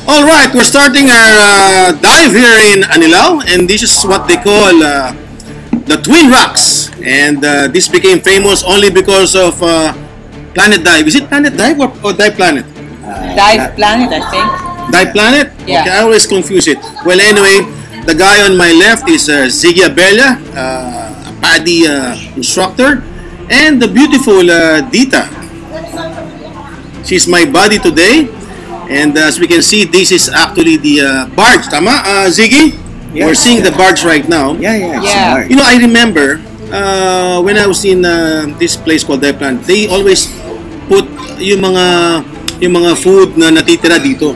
All right, we're starting our dive here in Anilao, and this is what they call the Twin Rocks. And this became famous only because of Planet Dive. Is it Planet Dive or Dive Planet? Dive Planet, I think. Dive Planet? Yeah. Okay, I always confuse it. Well, anyway, the guy on my left is Ziggy Abella, a PADI instructor, and the beautiful Dita. She's my buddy today. And as we can see, this is actually the barge. Tama, Ziggy? Yes, We're seeing the barge right now. Yeah. Yeah. You know, I remember when I was in this place called Dive Planet, they always put yung mga food na natitira dito.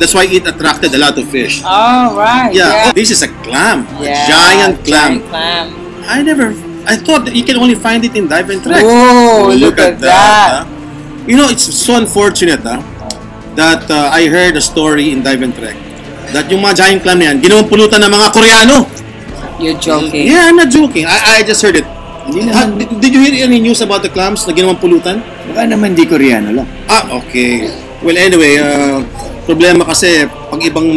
That's why it attracted a lot of fish. Oh, right. Yeah. This is a clam. Yeah, A giant clam. Giant clam. I thought that you can only find it in Dive and Trek. Oh, look at that. Huh? You know, it's so unfortunate that I heard a story in Dive and Trek that yung mga giant clam yan, ginawang pulutan ng mga Koreano. You're joking. Yeah, I'm not joking. I just heard it. Did you hear any news about the clams na ginawang pulutan? Baka naman di Koreano lang. Okay. Well, anyway, problema kasi pag ibang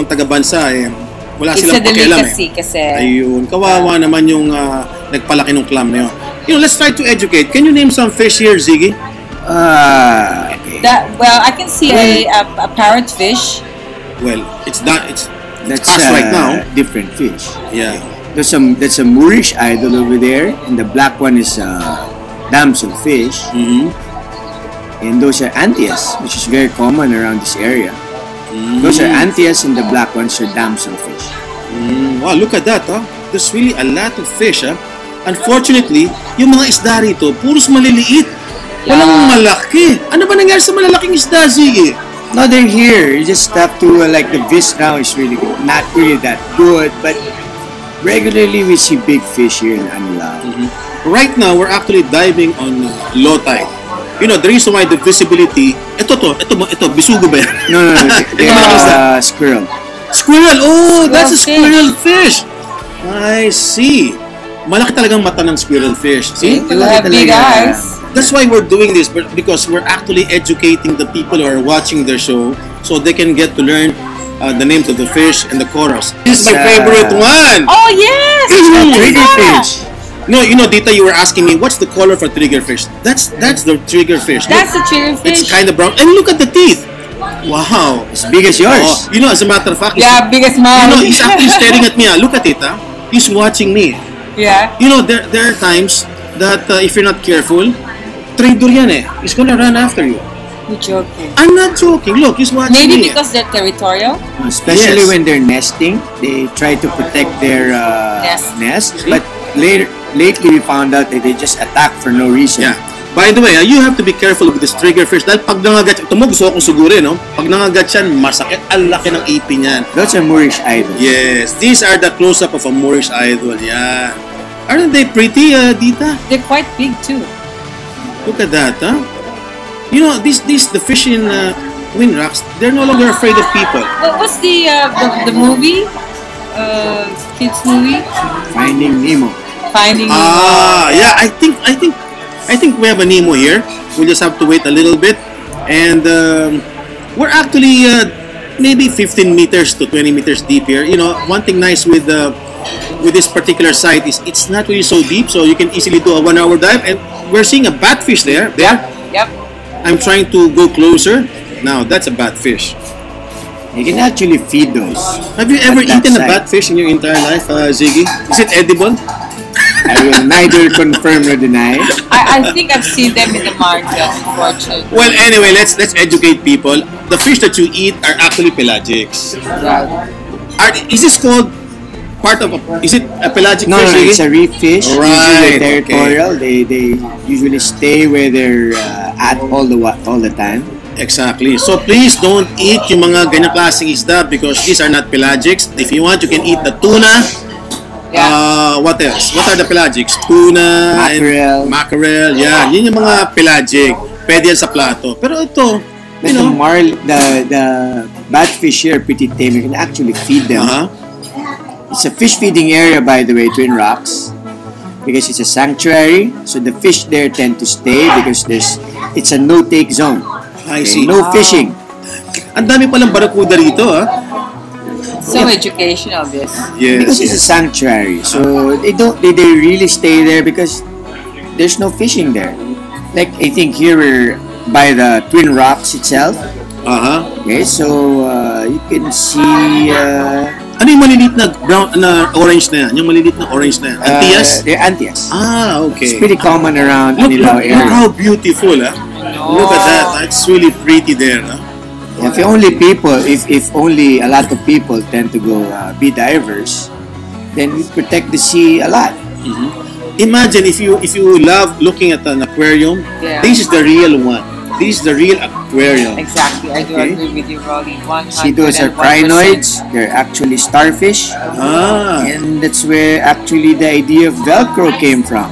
taga-bansa wala silang pakialam It's a delicacy kasi. Ayun, kawawa naman yung nagpalaki ng clam na yun. You know, let's try to educate. Can you name some fish here, Ziggy? Okay. Well, I can see a parrotfish. Well, it's That's us right now. different fish. Yeah. That's a Moorish idol over there, and the black one is damselfish. Mm-hmm. And those are antias, which is very common around this area. Those are antias, and the black ones are damselfish. Wow, look at that, There's really a lot of fish, Unfortunately, yung mga isda rito, puros maliliit. Walang malaki. Ano ba nangyari sa malalaking isda, Ziggy? No, they're here. You just have to, like, the fish now is really good. Not really that good, but regularly we see big fish here in Anilao. Right now, we're actually diving on low tide. You know, the reason why the visibility, ito, bisugo ba yan? No. Squirrel. Squirrel! Oh, that's a fish. squirrel fish! I see. Malaki talagang mata ng squirrel fish. See? They have big eyes. That's why we're doing this, because we're actually educating the people who are watching their show so they can get to learn the names of the fish and the corals. This is my favorite one! Oh, yes! Triggerfish. No, you know, Dita, you were asking me, what's the color for triggerfish? That's the triggerfish. That's the triggerfish. It's kind of brown. And look at the teeth! Wow! As big as yours. You know, as a matter of fact, Yeah, biggest you mouth. know, he's actually staring at me. Look at it, He's watching me. Yeah. You know, there are times that if you're not careful, traitor yan He's gonna run after you. You're joking. I'm not joking. Look, he's watching Maybe me. because they're territorial. Especially Yes. when they're nesting, they try to protect their nest. But lately we found out that they just attack for no reason. Yeah. By the way, you have to be careful with this triggerfish dahil pag nangagat, ito mo gusto akong sugurin, Pag nangagat yan, masakit. Ang laki ng ipin yan. Those are Moorish idols. Yes, these are the close-up of a Moorish idol. Yeah. Aren't they pretty, Dita? They're quite big too. Look at that, You know, the fish in Twin Rocks, they're no longer afraid of people. What's the movie? Kids movie? Finding Nemo. Finding Nemo. Yeah. I think we have a Nemo here. We'll just have to wait a little bit, and we're actually maybe 15 meters to 20 meters deep here. You know, one thing nice with this particular site is it's not really so deep, so you can easily do a 1-hour dive. And we're seeing a batfish there. Yep. I'm trying to go closer. Now that's a batfish. You can actually feed those. Have you ever At that eaten a site. batfish in your entire life, Ziggy? Is it edible? I will neither confirm nor deny. I think I've seen them in the market, unfortunately. Well, anyway, let's educate people. The fish that you eat are actually pelagics. Is this called part of is it a pelagic No, fish? Ziggy? it's a reef fish. Right, Usually territorial. They usually stay where they're at all the time. Exactly. So please don't eat yung mga ganyang klaseng isda because these are not pelagics. If you want, you can eat the tuna. What else? What are the pelagics? Tuna, Mackerel. And mackerel. Yeah, yun yung mga pelagic. Pwede yan sa plato. Pero ito, But the batfish here are pretty tame. You can actually feed them. It's a fish feeding area, by the way, Twin Rocks, because it's a sanctuary. So the fish there tend to stay because it's a no-take zone. I see. No fishing. Ang dami palang barakuda rito, ha? So educational, this. Because Yes. it's a sanctuary, so they really stay there because there's no fishing there. Like I think here we're by the Twin Rocks itself. Okay, so you can see Ano yung maliliit na brown na orange na yan? Yung maliliit na orange na yan? Antillas? they're Antillas. Okay. It's pretty common around Look, Anilao look area. how beautiful, huh? Look at that. It's really pretty there, huh? If only a lot of people tend to go be divers, then we protect the sea a lot. Imagine if you love looking at an aquarium, Yeah. this is the real one. This is the real aquarium. Exactly. I do Okay. agree with you, Rolly. 101%. See, those are crinoids. They're actually starfish. Ah. And that's where actually the idea of Velcro came from.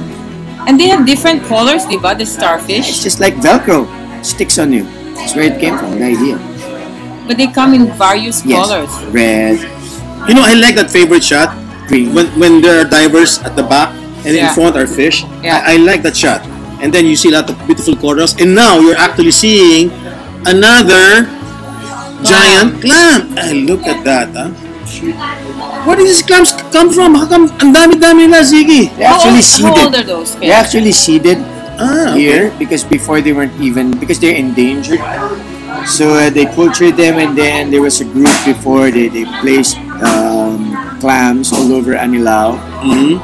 And they have different colors, diba? The It's starfish. just like Velcro. Sticks on you. That's where it came from, the idea. But they come in various Yes. colors. Red, You know, I like that favorite shot green. when there are divers at the back and in Yeah. front are fish. Yeah. I like that shot. And then you see a lot of beautiful corals. And now you're actually seeing another giant clam. Look at that, huh? Where did these clams come from? How come ang dami-dami nila, Ziggy? They're actually How old seeded. are those They're fish? actually seeded Okay. here because before they weren't even, because they're endangered. So they cultured them, and then there was a group before they placed clams all over Anilao.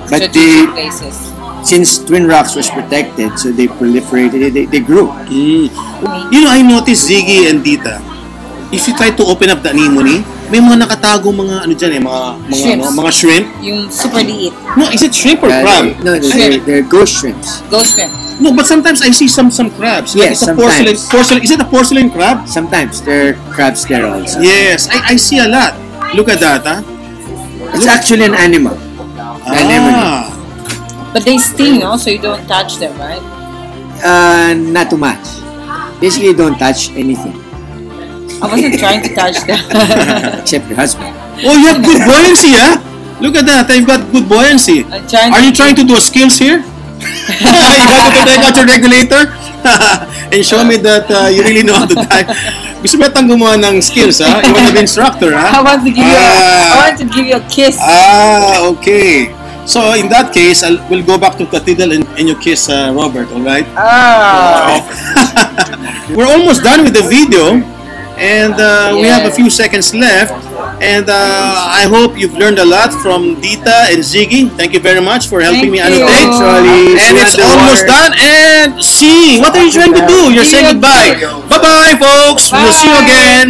But Strategic places. since Twin Rocks was protected, so they proliferated, they grew. You know, I noticed, Ziggy and Dita, if you try to open up the anemone, may mga nakatago mga ano dyan eh, Shrimps. mga shrimp. Yung super liit. No, is it shrimp or crab? No, they're ghost shrimps. Ghost shrimp. No, but sometimes I see some crabs. Like Yes, it's a sometimes. porcelain. Is it a porcelain crab? Sometimes they're crabs there also. Yes, I see a lot. Look at that, huh? It's actually an animal. Anemone. But they sting, no? So you don't touch them, right? Not too much. Basically, you don't touch anything I wasn't trying to touch them. except your husband. Oh, you have good buoyancy, huh? Look at that. I've got good buoyancy. I'm trying Are to- you trying to do skills here? You got to take out your regulator and show me that you really know how to dive. Gusto mo yatang gumawa ng skills, ha? You want to be instructor, ha? I want to give you. I want to give you a kiss. Okay. So, in that case, we'll go back to Cathedral and you kiss Robert, alright? We're almost done with the video. And we have a few seconds left. And I hope you've learned a lot from Dita and Ziggy. Thank you very much for helping me Thank you. annotate. Thanks, Rolly. And See you it's at the almost water. done. And see, what are you trying to do? You're saying goodbye. Bye-bye, folks. We'll see you Bye. again.